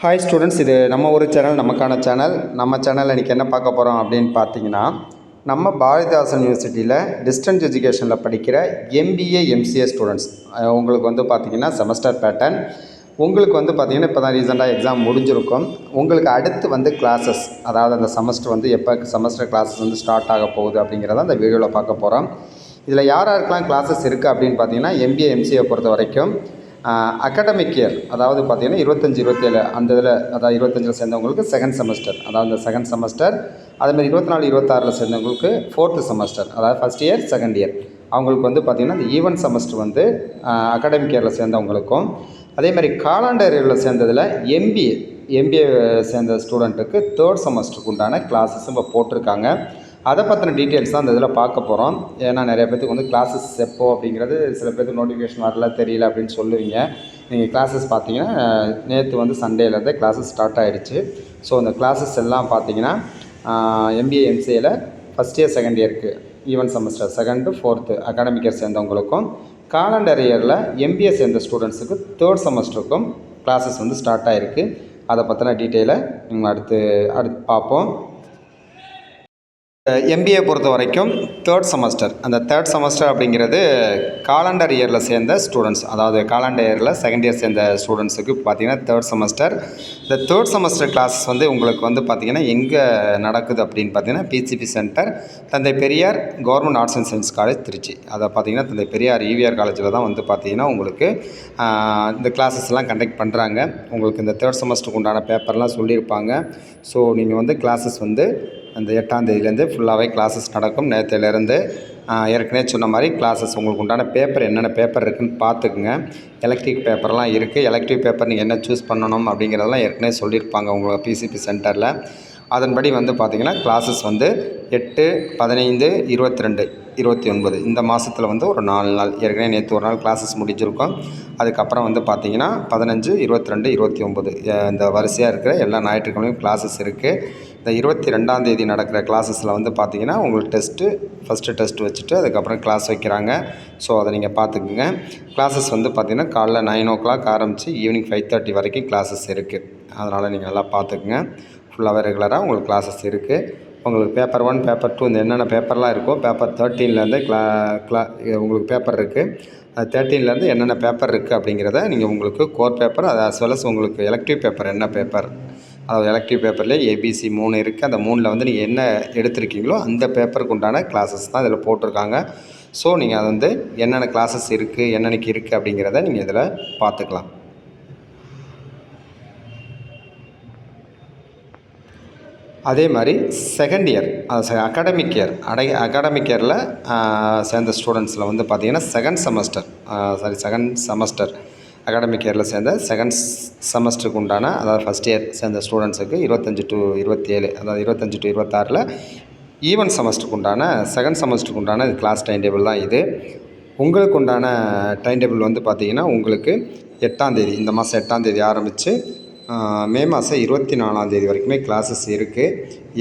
Hi students, இது நம்ம ஒரு சேனல், நமக்கான சேனல். நம்ம சேனலில் இன்றைக்கி என்ன பார்க்க போகிறோம் அப்படின்னு பார்த்தீங்கன்னா, நம்ம பாரதிதாசன் யூனிவர்சிட்டியில் டிஸ்டன்ஸ் எஜுகேஷனில் படிக்கிற எம்பிஏ எம்சிஏ ஸ்டூடெண்ட்ஸ் உங்களுக்கு வந்து பார்த்திங்கன்னா செமஸ்டர் பேட்டர்ன் உங்களுக்கு வந்து பார்த்திங்கன்னா இப்போ தான் ரீசெண்டாக எக்ஸாம் முடிஞ்சிருக்கும். உங்களுக்கு அடுத்து வந்து கிளாஸஸ், அதாவது அந்த செமஸ்டர் வந்து எப்போ செமஸ்டர் கிளாஸஸ் வந்து ஸ்டார்ட் ஆக போகுது அப்படிங்கிறத அந்த வீடியோவில் பார்க்க போகிறோம். இதில் யாருக்கெல்லாம் கிளாஸஸ் இருக்குது அப்படின்னு பார்த்தீங்கன்னா, எம்பிஏ எம்சிஏ பொறுத்த வரைக்கும் அகாடமிக் இயர், அதாவது பார்த்திங்கன்னா 25-27 அந்த இதில், அதாவது 25 சேர்ந்தவங்களுக்கு செகண்ட் செமஸ்டர், அதாவது இந்த செகண்ட் செமஸ்டர். அதேமாதிரி 24-26 சேர்ந்தவங்களுக்கு ஃபோர்த்து செமஸ்டர், அதாவது ஃபஸ்ட் இயர் செகண்ட் இயர். அவங்களுக்கு வந்து பார்த்திங்கன்னா இந்த ஈவென்ட் செமஸ்டர் வந்து அகாடமிக் இயரில் சேர்ந்தவங்களுக்கும், அதேமாதிரி காலாண்டர் இயரில் சேர்ந்ததில் எம்பிஏ சேர்ந்த ஸ்டூடெண்ட்டுக்கு தேர்ட் செமஸ்டருக்கு உண்டான கிளாஸஸ் இப்போ போட்டிருக்காங்க. அதை பற்றின டீட்டெயில்ஸ் தான் அந்த இதில் பார்க்க போகிறோம். ஏன்னா நிறைய பேர்த்துக்கு வந்து கிளாஸஸ் எப்போ அப்படிங்கிறது சில பேருக்கு நோட்டிஃபிகேஷன் வரல, தெரியல அப்படின்னு சொல்லுவீங்க. நீங்கள் கிளாஸஸ் பார்த்தீங்கன்னா நேற்று வந்து சண்டேலேருந்தே கிளாஸஸ் ஸ்டார்ட் ஆகிடுச்சு. ஸோ அந்த கிளாஸஸ் எல்லாம் பார்த்தீங்கன்னா எம்பிஏ எம்சிஏல ஃபஸ்ட் இயர் செகண்ட் இயருக்கு even semester second fourth academic year சேர்ந்தவங்களுக்கும், காலண்டர் இயரில் எம்பிஏ சேர்ந்த ஸ்டூடெண்ட்ஸுக்கு தேர்ட் செமஸ்டருக்கும் கிளாஸஸ் வந்து ஸ்டார்ட் ஆகிருக்கு. அதை பற்றின டீட்டெயிலை நம்ம அடுத்து பார்ப்போம். எம்பிஏ பொறுத்த வரைக்கும் தேர்ட் செமஸ்டர், அந்த தேர்ட் செமஸ்டர் அப்படிங்கிறது காலண்டர் இயரில் சேர்ந்த ஸ்டூடெண்ட்ஸ், அதாவது காலண்டர் இயரில் செகண்ட் இயர் சேர்ந்த ஸ்டூடெண்ட்ஸுக்கு பார்த்திங்கன்னா தேர்ட் செமஸ்டர். இந்த தேர்ட் செமஸ்டர் கிளாஸஸ் வந்து உங்களுக்கு வந்து பார்த்திங்கன்னா எங்கே நடக்குது அப்படின்னு பார்த்தீங்கன்னா, PCP centre, Thanthai Periyar government arts and science college Trichy. அதை பார்த்திங்கன்னா தந்தை பெரியார் ஈவிஆர் காலேஜில் தான் வந்து பார்த்திங்கன்னா உங்களுக்கு இந்த கிளாஸஸ்லாம் கண்டக்ட் பண்ணுறாங்க. உங்களுக்கு இந்த தேர்ட் செமஸ்டருக்கு உண்டான பேப்பர்லாம் சொல்லியிருப்பாங்க. ஸோ நீங்கள் வந்து கிளாஸஸ் வந்து அந்த 8ஆம் தேதியிலேருந்து ஃபுல்லாகவே கிளாஸஸ் நடக்கும். நேற்றுலேருந்து ஏற்கனவே சொன்ன மாதிரி கிளாஸஸ் உங்களுக்கு உண்டான பேப்பர் என்னென்ன பேப்பர் இருக்குதுன்னு பார்த்துக்குங்க. எலக்ட்ரிக் பேப்பர்லாம் இருக்குது. எலக்ட்ரிக் பேப்பர் நீங்கள் என்ன சூஸ் பண்ணணும் அப்படிங்கிறதெல்லாம் ஏற்கனவே சொல்லியிருப்பாங்க உங்கள் பிசிபி சென்டரில். அதன்படி வந்து பார்த்திங்கன்னா கிளாஸஸ் வந்து 8, 15, 22, 29 இந்த மாதத்தில் வந்து ஒரு 4 நாள், ஏற்கனவே நேற்று ஒரு நாள் கிளாஸஸ் முடிஞ்சிருக்கோம். அதுக்கப்புறம் வந்து பார்த்திங்கன்னா 15, 22, 29 இந்த வரிசையாக இருக்கிற எல்லா ஞாயிற்றுக்கிழமையும் கிளாஸஸ் இருக்குது. இந்த 22ஆம் தேதி நடக்கிற கிளாஸஸில் வந்து பார்த்திங்கன்னா உங்களுக்கு ஃபஸ்ட்டு டெஸ்ட்டு வச்சுட்டு அதுக்கப்புறம் கிளாஸ் வைக்கிறாங்க. ஸோ அதை நீங்கள் பார்த்துக்குங்க. கிளாஸஸ் வந்து பார்த்திங்கன்னா காலைல 9 o'clock ஆரம்பித்து ஈவினிங் 5:30 வரைக்கும் கிளாஸஸ் இருக்குது. அதனால் நீங்கள் நல்லா பார்த்துக்குங்க. ஃபுல்லாகவே ரெகுலராக உங்களுக்கு கிளாஸஸ் இருக்குது. உங்களுக்கு பேப்பர் 1, பேப்பர் 2 இந்த என்னென்ன பேப்பர்லாம் இருக்கோ, பேப்பர் 13லேருந்து உங்களுக்கு பேப்பர் இருக்குது. அது 13லேருந்து என்னென்ன பேப்பர் இருக்குது அப்படிங்கிறத நீங்கள் உங்களுக்கு கோர் பேப்பர், அது as well as உங்களுக்கு எலக்டிவ் பேப்பர் என்ன பேப்பர், அதாவது எலக்டிவ் பேப்பர்லேயே ஏபிசி 3 இருக்குது. அந்த 3ல் வந்து நீங்கள் என்ன எடுத்திருக்கீங்களோ அந்த பேப்பருக்கு உண்டான கிளாஸஸ் தான் இதில் போட்டிருக்காங்க. ஸோ நீங்கள் அது வந்து என்னென்ன கிளாஸஸ் இருக்குது, என்னென்னக்கு இருக்குது அப்படிங்கிறத நீங்கள் இதில் பார்த்துக்கலாம். அதே மாதிரி செகண்ட் இயர், அகாடமிக் இயரில் சேர்ந்த ஸ்டூடெண்ட்ஸில் வந்து பார்த்திங்கன்னா செகண்ட் செமஸ்டர் அகாடமிக் இயரில் சேர்ந்த செகண்ட் செமஸ்டருக்கு உண்டான, அதாவது ஃபஸ்ட் இயர் சேர்ந்த ஸ்டூடெண்ட்ஸுக்கு 25 to 27, அதாவது 25 to 26 ஈவென்ட் செமஸ்டருக்கு உண்டான செகண்ட் செமஸ்டருக்கு உண்டான கிளாஸ் டைம் டேபிள் தான் இது. உங்களுக்கு உண்டான டைம் டேபிள் வந்து பார்த்திங்கன்னா உங்களுக்கு 8ஆம் தேதி, இந்த மாதம் 8ஆம் தேதி ஆரம்பித்து மே மாதம் 24ஆம் தேதி வரைக்குமே கிளாஸஸ் இருக்குது.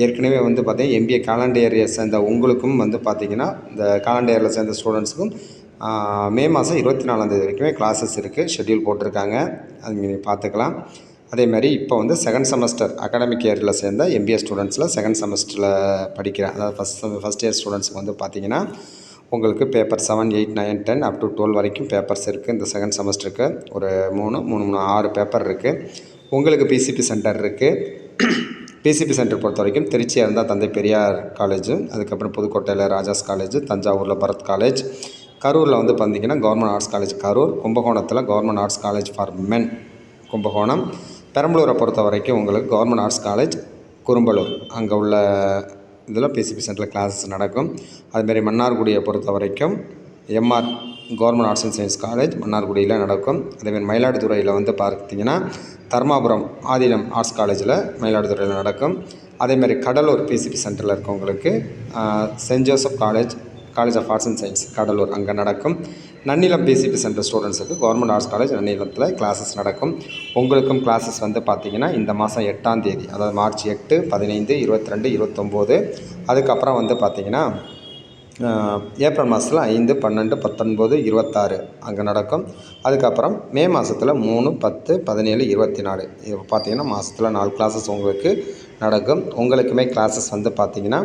ஏற்கனவே வந்து பார்த்திங்கன்னா எம்பிஏ காலண்டர் இயர் சேர்ந்த உங்களுக்கும் வந்து பார்த்திங்கன்னா இந்த காலண்டர் இயரில் சேர்ந்த ஸ்டூடெண்ட்ஸுக்கும் மே மாதம் 24ஆம் தேதி வரைக்குமே கிளாஸஸ் இருக்குது, ஷெட்யூல் போட்டிருக்காங்க. அது நீங்கள் பார்த்துக்கலாம். அதேமாதிரி இப்போ வந்து செகண்ட் செமஸ்டர் அகாடமிக் இயரில் சேர்ந்த எம்பிஏ ஸ்டூடெண்ட்ஸில் செகண்ட் செமஸ்டரில் படிக்கிறேன், அதாவது ஃபஸ்ட் இயர் ஸ்டூடெண்ட்ஸுக்கு வந்து பார்த்திங்கன்னா உங்களுக்கு பேப்பர் 7, 8, 9, 10 up to 12 வரைக்கும் பேப்பர்ஸ் இருக்குது. இந்த செகண்ட் செமஸ்டருக்கு ஒரு 6 பேப்பர் இருக்குது. உங்களுக்கு பிசிபி சென்டர் இருக்குது. பிசிபி சென்டர் பொறுத்த வரைக்கும் திருச்சியாக இருந்தால் தந்தை பெரியார் காலேஜு, அதுக்கப்புறம் புதுக்கோட்டையில் ராஜாஸ் காலேஜ், தஞ்சாவூரில் பரத் காலேஜ், கரூரில் வந்து பார்த்திங்கன்னா கவர்மெண்ட் ஆர்ட்ஸ் காலேஜ் கரூர், கும்பகோணத்தில் government arts college for men Kumbakonam, பெரம்பலூரை பொறுத்த வரைக்கும் உங்களுக்கு கவர்மெண்ட் ஆர்ட்ஸ் காலேஜ் குரும்பலூர், அங்கே உள்ள இதில் பிசிபி சென்டரில் கிளாஸஸ் நடக்கும். அதுமாரி மன்னார்குடியை பொறுத்த வரைக்கும் MR government arts and science college மன்னார்குடியில் நடக்கும். அதேமாதிரி மயிலாடுதுறையில் வந்து பார்த்திங்கன்னா தர்மாபுரம் ஆதினம் ஆர்ட்ஸ் காலேஜில் மயிலாடுதுறையில் நடக்கும். அதேமாதிரி கடலூர் பிசிபி சென்டரில் இருக்கவங்களுக்கு saint Joseph college of arts and science Cuddalore அங்கே நடக்கும். நன்னிலம் பிசிபி சென்டர் ஸ்டூடெண்ட்ஸுக்கு கவர்மெண்ட் ஆர்ட்ஸ் காலேஜ் நன்னிலத்தில் கிளாஸஸ் நடக்கும். உங்களுக்கும் கிளாஸஸ் வந்து பார்த்திங்கன்னா இந்த மாதம் 8ஆம் தேதி, அதாவது மார்ச் 8, 15, 22, 29, அதுக்கப்புறம் வந்து பார்த்திங்கன்னா ஏப்ரல் மாதத்தில் 5, 12, 19, 26 அங்கே நடக்கும். அதுக்கப்புறம் மே மாதத்தில் 3, 10, 17, 24 இப்போ பார்த்தீங்கன்னா மாதத்தில் 4 கிளாஸஸ் உங்களுக்கு நடக்கும். உங்களுக்குமே கிளாஸஸ் வந்து பார்த்திங்கன்னா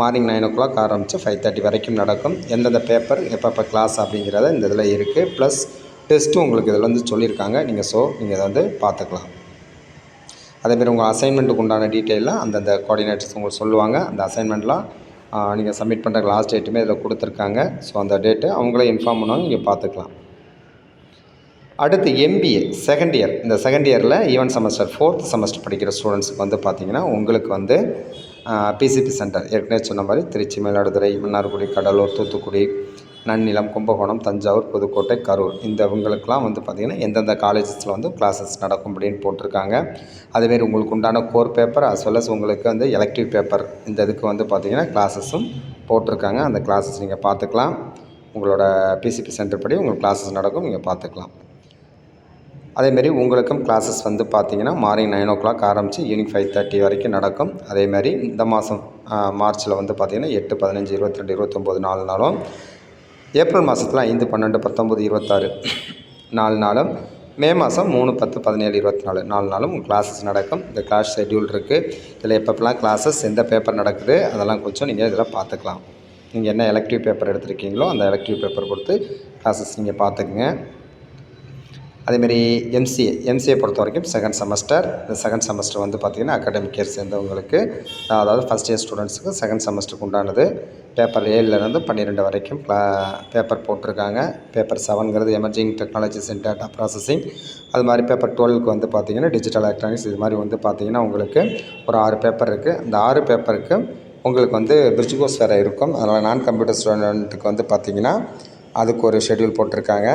மார்னிங் 9 ஆரம்பித்து 5:30 வரைக்கும் நடக்கும். எந்தெந்த பேப்பர் எப்பப்போ கிளாஸ் அப்படிங்கிறத இந்த இதில் இருக்குது. ப்ளஸ் டெஸ்ட்டும் உங்களுக்கு இதில் வந்து சொல்லியிருக்காங்க. நீங்கள் இதை வந்து பார்த்துக்கலாம். அதேமாரி உங்கள் அசைன்மெண்ட்டுக்கு உண்டான டீட்டெயிலாம் அந்தந்த கோஆர்டினேட்டர்ஸ் உங்களுக்கு சொல்லுவாங்க. அந்த அசைன்மெண்ட்லாம் நீங்கள் சப்மிட் பண்ணுற லாஸ்ட் டேட்டுமே இதில் கொடுத்துருக்காங்க. ஸோ அந்த டேட்டு அவங்களே இன்ஃபார்ம் பண்ணுவாங்க, நீங்கள் பார்த்துக்கலாம். அடுத்து MBA செகண்ட் இயர். இந்த செகண்ட் இயரில் ஈவன் செமஸ்டர் 4th செமஸ்டர் படிக்கிற ஸ்டூடெண்ட்ஸுக்கு வந்து பார்த்திங்கன்னா உங்களுக்கு வந்து PCP சென்டர் ஏற்கனவே சொன்ன மாதிரி திருச்சி, மயிலாடுதுறை, மன்னார்குடி, கடலூர், தூத்துக்குடி, நன்னிலம், கும்பகோணம், தஞ்சாவூர், புதுக்கோட்டை, கரூர் இவங்களுக்கெல்லாம் வந்து பார்த்திங்கன்னா எந்தெந்த காலேஜஸில் வந்து கிளாஸஸ் நடக்கும் அப்படின்னு போட்டிருக்காங்க. அதேமாரி உங்களுக்கு உண்டான core paper as well as உங்களுக்கு வந்து எலெக்டிவ் பேப்பர் இந்த இதுக்கு வந்து பார்த்திங்கன்னா கிளாஸஸும் போட்டிருக்காங்க. அந்த கிளாஸஸ் நீங்கள் பார்த்துக்கலாம். உங்களோட PCP சென்டர் படி உங்களுக்கு கிளாஸஸ் நடக்கும், நீங்கள் பார்த்துக்கலாம். அதேமாரி உங்களுக்கும் கிளாஸஸ் வந்து பார்த்திங்கன்னா மார்னிங் 9 ஆரம்பித்து ஈவினிங் 5:30 வரைக்கும் நடக்கும். அதேமாதிரி இந்த மாதம் மார்ச்சில் வந்து பார்த்திங்கன்னா 8, 15, 22, 29 4 நாளும், ஏப்ரல் மாதத்தில் 5, 12, 19, 26 4 நாளும், மே மாதம் 3, 10, 17, 24 4 நாளும் கிளாஸஸ் நடக்கும். இந்த கிளாஸ் ஷெட்யூல் இருக்குது. இதில் எப்பப்பெல்லாம் கிளாஸஸ் எந்த பேப்பர் நடக்குது அதெல்லாம் கொஞ்சம் நீங்கள் இதில் பார்த்துக்கலாம். நீங்கள் என்ன எலெக்டிவ் பேப்பர் எடுத்துருக்கீங்களோ அந்த எலெக்டிவ் பேப்பர் கொடுத்து கிளாஸஸ் நீங்கள் பார்த்துக்குங்க. அதேமாரி எம்சிஏ பொறுத்த வரைக்கும் செகண்ட் செமஸ்டர். இந்த செகண்ட் செமஸ்டர் வந்து பார்த்திங்கன்னா அகாடமிக் இயர் சேர்ந்தவங்களுக்கு, அதாவது ஃபஸ்ட் இயர் ஸ்டூடெண்ட்ஸுக்கு செகண்ட் செமஸ்டருக்கு உண்டானது. பேப்பர் 7லேருந்து 12 வரைக்கும் பேப்பர் போட்டிருக்காங்க. பேப்பர் 7ங்கிறது emerging technologies in data processing. அது மாதிரி பேப்பர் 12க்கு வந்து பார்த்திங்கன்னா டிஜிட்டல் எலக்ட்ரானிக்ஸ். இது மாதிரி வந்து பார்த்திங்கன்னா உங்களுக்கு ஒரு 6 பேப்பர் இருக்குது. அந்த 6 பேப்பருக்கு உங்களுக்கு வந்து பிரிட்ஜ் கோர்ஸ் வேறு இருக்கும். அதனால் நான் கம்ப்யூட்டர் ஸ்டூடெண்ட்டுக்கு வந்து பார்த்திங்கன்னா அதுக்கு ஒரு ஷெட்யூல் போட்டிருக்காங்க.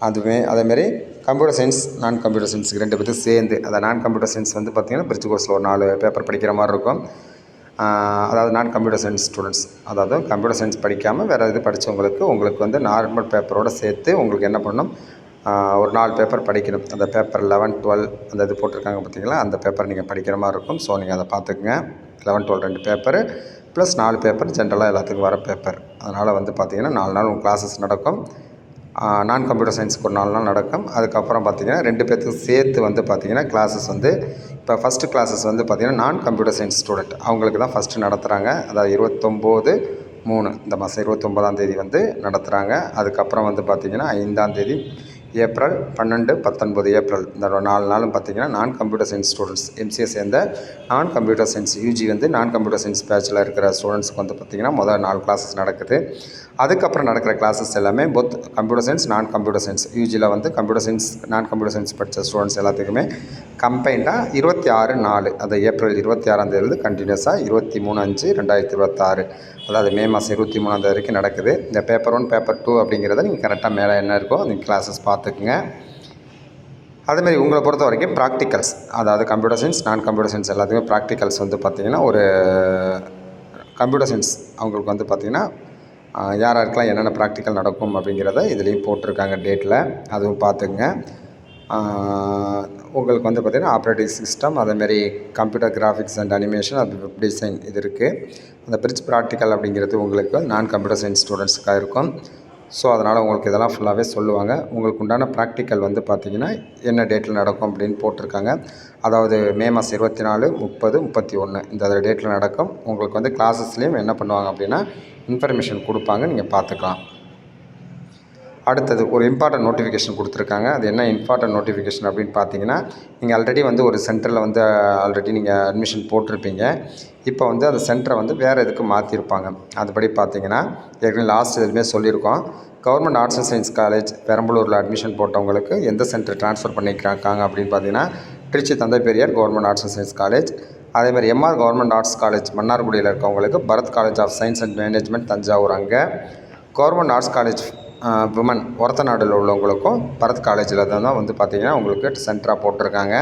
அதேமாரி கம்ப்யூட்டர் சயின்ஸ், நான் கம்ப்யூட்டர் சயின்ஸுக்கு 2 பேருக்கு சேர்ந்து, அந்த நான் கம்ப்யூட்டர் சயின்ஸ் வந்து பார்த்திங்கன்னா பிரிட்ஜ் கோர்ஸில் ஒரு 4 பேப்பர் படிக்கிற மாதிரி இருக்கும். அதாவது நான் கம்ப்யூட்டர் சயின்ஸ் ஸ்டூடெண்ட்ஸ், அதாவது கம்ப்யூட்டர் சயின்ஸ் படிக்காமல் வேறு இது படித்தவங்களுக்கு உங்களுக்கு வந்து நார்மல் பேப்பரோடு சேர்த்து உங்களுக்கு என்ன பண்ணணும், ஒரு 4 பேப்பர் படிக்கணும். அந்த பேப்பர் 11, 12 அந்த இது போட்டிருக்காங்க பார்த்திங்களா, அந்த பேப்பர் நீங்கள் படிக்கிற மாதிரி இருக்கும். ஸோ நீங்கள் அதை பார்த்துக்குங்க. 11, 12 2 பேப்பரு ப்ளஸ் 4 பேப்பர் ஜென்ரலாக எல்லாத்துக்கும் வர பேப்பர். அதனால் வந்து பார்த்திங்கன்னா 4 நாள் உங்கள் கிளாஸஸ் நடக்கும். நான் கம்ப்யூட்டர் சயின்ஸுக்கு ஒரு 4 நாள் நடக்கும். அதுக்கப்புறம் பார்த்திங்கன்னா 2 பேர்த்துக்கு சேர்த்து வந்து பார்த்திங்கன்னா கிளாஸஸ் வந்து இப்போ ஃபஸ்ட்டு கிளாஸஸ் வந்து பார்த்திங்கன்னா நான் கம்ப்யூட்டர் சயின்ஸ் ஸ்டூடெண்ட் அவங்களுக்கு தான் ஃபஸ்ட்டு நடத்துகிறாங்க. அதாவது 29/3 இந்த மாதம் 29ஆம் தேதி வந்து நடத்துகிறாங்க. அதுக்கப்புறம் வந்து பார்த்திங்கன்னா 5ஆம் தேதி ஏப்ரல், 12, 19 ஏப்ரல் இந்த 4 நாளும் பார்த்திங்கன்னா நான் கம்ப்யூட்டர் சயின்ஸ் ஸ்டூடெண்ட்ஸ் எம்சிஏ சேர்ந்த நான் கம்ப்யூட்டர் சயின்ஸ் யூஜி வந்து நான் கம்ப்யூட்டர் சயின்ஸ் பேட்சில் இருக்கிற ஸ்டூடெண்ட்ஸ்க்கு வந்து பார்த்திங்கன்னா முதல் 4 கிளாஸஸ் நடக்குது. அதுக்கப்புறம் நடக்கிற கிளாஸஸ் எல்லாமே போத் கம்ப்யூட்டர் சயின்ஸ், நான் கம்ப்யூட்டர் சயின்ஸ் யூஜியில் வந்து கம்ப்யூட்டர் சயின்ஸ், நான் கம்ப்யூட்டர் சயின்ஸ் படித்த ஸ்டூடெண்ட்ஸ் எல்லாத்துக்குமே கம்பைண்டாக 26/4 அது ஏப்ரல் 26ஆம் தேதியிலிருந்து கண்டினியூஸாக 23/5/2026 அதாவது மே மாதம் 23ஆம் தேதி வரைக்கும் நடக்குது. இந்த பேப்பர் 1 பேப்பர் 2 அப்படிங்கிறத நீங்கள் கரெக்டாக மேலே என்ன இருக்கோ நீங்கள் கிளாஸஸ் பார்த்துக்குங்க. அதேமாதிரி உங்களை பொறுத்த வரைக்கும் ப்ராக்டிக்கல்ஸ், அதாவது கம்ப்யூட்டர் சயின்ஸ், நான் கம்ப்யூட்டர் சயின்ஸ் எல்லாத்துக்குமே ப்ராக்டிக்கல்ஸ் வந்து பார்த்திங்கன்னா ஒரு கம்ப்யூட்டர் சயின்ஸ் அவங்களுக்கு வந்து பார்த்திங்கன்னா யார் யாருக்கெல்லாம் என்னென்ன ப்ராக்டிக்கல் நடக்கும் அப்படிங்கிறத இதுலேயும் போட்டிருக்காங்க டேட்டில், அதுவும் பார்த்துக்குங்க. உங்களுக்கு வந்து பார்த்திங்கன்னா ஆப்ரேட்டிங் சிஸ்டம், அதேமாரி கம்ப்யூட்டர் கிராஃபிக்ஸ் அண்ட் அனிமேஷன், அது வெப் டிசைன் இது இருக்குது. அந்த பிரிட்ஜ் ப்ராக்டிக்கல் அப்படிங்கிறது உங்களுக்கு நான் கம்ப்யூட்டர் சயின்ஸ் ஸ்டூடெண்ட்ஸுக்காக இருக்கும். ஸோ அதனால் உங்களுக்கு இதெல்லாம் ஃபுல்லாகவே சொல்லுவாங்க. உங்களுக்கு உண்டான ப்ராக்டிக்கல் வந்து பார்த்திங்கன்னா என்ன டேட்டில் நடக்கும் அப்படின்னு போட்டிருக்காங்க. அதாவது மே மாதம் 24, 30, 31 இந்த டேட்டில் நடக்கும். உங்களுக்கு வந்து கிளாஸஸ்லேயும் என்ன பண்ணுவாங்க அப்படின்னா இன்ஃபர்மேஷன் கொடுப்பாங்க, நீங்கள் பார்த்துக்கலாம். அடுத்தது ஒரு இம்பார்ட்டன்ட் நோட்டிஃபிகேஷன் கொடுத்துருக்காங்க. அது என்ன இம்பார்ட்டன்ட் நோட்டிஃபிகேஷன் அப்படின்னு பார்த்தீங்கன்னா, நீங்கள் ஆல்ரெடி வந்து ஒரு சென்டரில் வந்து ஆல்ரெடி நீங்கள் அட்மிஷன் போட்டிருப்பீங்க. இப்போ வந்து அந்த சென்டரை வந்து வேறு எதுக்கு மாற்றிருப்பாங்க. அதுபடி பார்த்தீங்கன்னா ஏற்கனவே லாஸ்ட் எதுவுமே சொல்லியிருக்கோம். Government arts and science college பெரம்பலூரில் அட்மிஷன் போட்டவங்களுக்கு எந்த சென்டர் ட்ரான்ஸ்ஃபர் பண்ணியிருக்காங்க அப்படின்னு பார்த்தீங்கன்னா Trichy Thanthai Periyar government arts and science college. அதேமாதிரி எம்ஆர் கவர்மெண்ட் ஆர்ட்ஸ் காலேஜ் மன்னார்குடியில் இருக்கவங்களுக்கு Bharath college of science and management Thanjavur. அங்கே கவர்மெண்ட் ஆர்ட்ஸ் காலேஜ் விமன் ஒரத்தநாடில் உள்ளவங்களுக்கும் பரத் காலேஜில் தான் வந்து பார்த்திங்கன்னா உங்களுக்கு சென்டராக போட்டிருக்காங்க.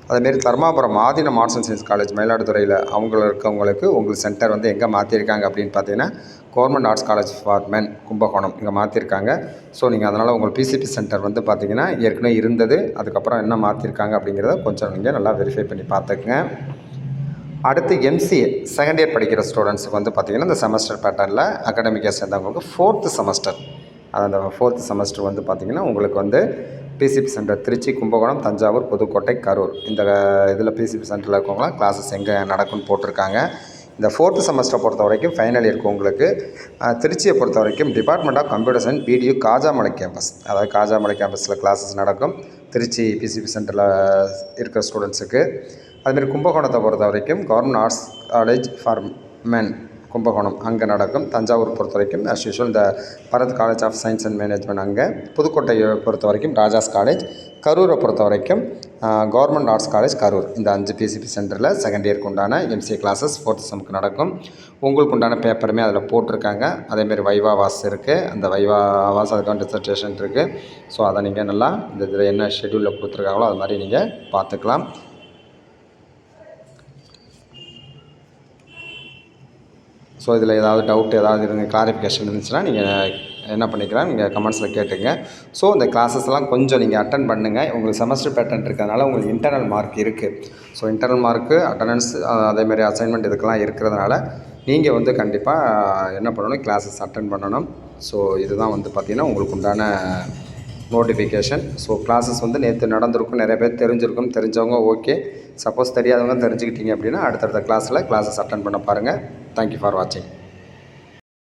அதேமாரி Dharmapuram Adheenam arts and science college மயிலாடுதுறையில் இருக்கவங்களுக்கு உங்களுக்கு சென்டர் வந்து எங்கே மாற்றிருக்காங்க அப்படின்னு பார்த்தீங்கன்னா government arts college for men Kumbakonam இங்கே மாற்றிருக்காங்க. ஸோ நீங்கள் அதனால் உங்கள் பிசிபி சென்டர் வந்து பார்த்திங்கன்னா ஏற்கனவே இருந்தது, அதுக்கப்புறம் என்ன மாற்றிருக்காங்க அப்படிங்கிறத கொஞ்சம் நீங்கள் நல்லா வெரிஃபை பண்ணி பார்த்துக்குங்க. அடுத்து எம்சிஏ செகண்ட் இயர் படிக்கிற ஸ்டூடெண்ட்ஸுக்கு வந்து பார்த்திங்கன்னா இந்த செமஸ்டர் பேட்டர்னில் அகாடமிக் இயர் சேர்ந்தவங்களுக்கு 4th செமஸ்டர். அந்த 4th செமஸ்டர் வந்து பார்த்திங்கன்னா உங்களுக்கு வந்து பிசிபி சென்டர் திருச்சி, கும்பகோணம், தஞ்சாவூர், புதுக்கோட்டை, கரூர் இந்த இதில் பிசிபி சென்டரில் இருக்கவங்களாம் கிளாஸஸ் எங்கே நடக்கும்னு போட்டிருக்காங்க. இந்த 4th செமஸ்டரை பொறுத்த வரைக்கும் ஃபைனல் இயருக்கு உங்களுக்கு திருச்சியை பொறுத்த வரைக்கும் department of computer science BDU Khajamalai campus, அதாவது காஜாமலை கேம்பஸில் கிளாஸஸ் நடக்கும் திருச்சி பிசிபி சென்டரில் இருக்கிற ஸ்டூடெண்ட்ஸுக்கு. அதுமாரி கும்பகோணத்தை பொறுத்த வரைக்கும் government arts college for men Kumbakonam அங்கே நடக்கும். தஞ்சாவூர் பொறுத்த வரைக்கும் ஆஸ் யூஷுவல் இந்த Bharath college of science and management அங்கே. புதுக்கோட்டையை பொறுத்த வரைக்கும் ராஜாஸ் காலேஜ். கரூரை பொறுத்த வரைக்கும் கவர்மெண்ட் ஆர்ட்ஸ் காலேஜ் கரூர். இந்த 5 பிசிபி சென்டரில் செகண்ட் இயருக்கு உண்டான எம்சிஏ கிளாஸஸ் 4th செம்க்கு நடக்கும். உங்களுக்கு உண்டான பேப்பருமே அதில் போட்டிருக்காங்க. அதேமாரி வைவா வாஸ் இருக்குது, அந்த வைவா வாஸ் அதுக்கான டிசர்டேஷன் இருக்குது. ஸோ அதை நீங்கள் நல்லா இந்த இதில் என்ன ஷெட்யூலில் கொடுத்துருக்காங்களோ அது மாதிரி நீங்கள் பார்த்துக்கலாம். ஸோ இதில் ஏதாவது டவுட் ஏதாவது கிளாரிஃபிகேஷன் இருந்துச்சுன்னா நீங்கள் என்ன பண்ணிக்கலாம், நீங்கள் கமெண்ட்ஸில் கேட்டுங்க. ஸோ இந்த கிளாஸஸ்லாம் கொஞ்சம் நீங்கள் அட்டன் பண்ணுங்கள். உங்களுக்கு செமஸ்டர் பேட்டர்ன் இருக்கிறதுனால உங்களுக்கு இன்டர்னல் மார்க் இருக்குது. ஸோ இன்டர்னல் மார்க்கு அட்டண்டன்ஸ் அதேமாதிரி அசைன்மெண்ட் இதுக்கெல்லாம் இருக்கிறதுனால நீங்கள் வந்து கண்டிப்பாக என்ன பண்ணணும், கிளாஸஸ் அட்டன் பண்ணணும். ஸோ இதுதான் வந்து பார்த்திங்கன்னா உங்களுக்கு உண்டான நோட்டிஃபிகேஷன். ஸோ கிளாஸஸ் வந்து நேற்று நடந்திருக்கும், நிறைய பேர் தெரிஞ்சிருக்கும். தெரிஞ்சவங்க ஓகே, சப்போஸ் தெரியாதவங்க தெரிஞ்சுக்கிட்டீங்க அப்படின்னா அடுத்தடுத்த கிளாஸில் கிளாஸஸ் அட்டன் பண்ண பாருங்கள். தேங்க்யூ ஃபார் வாட்சிங்.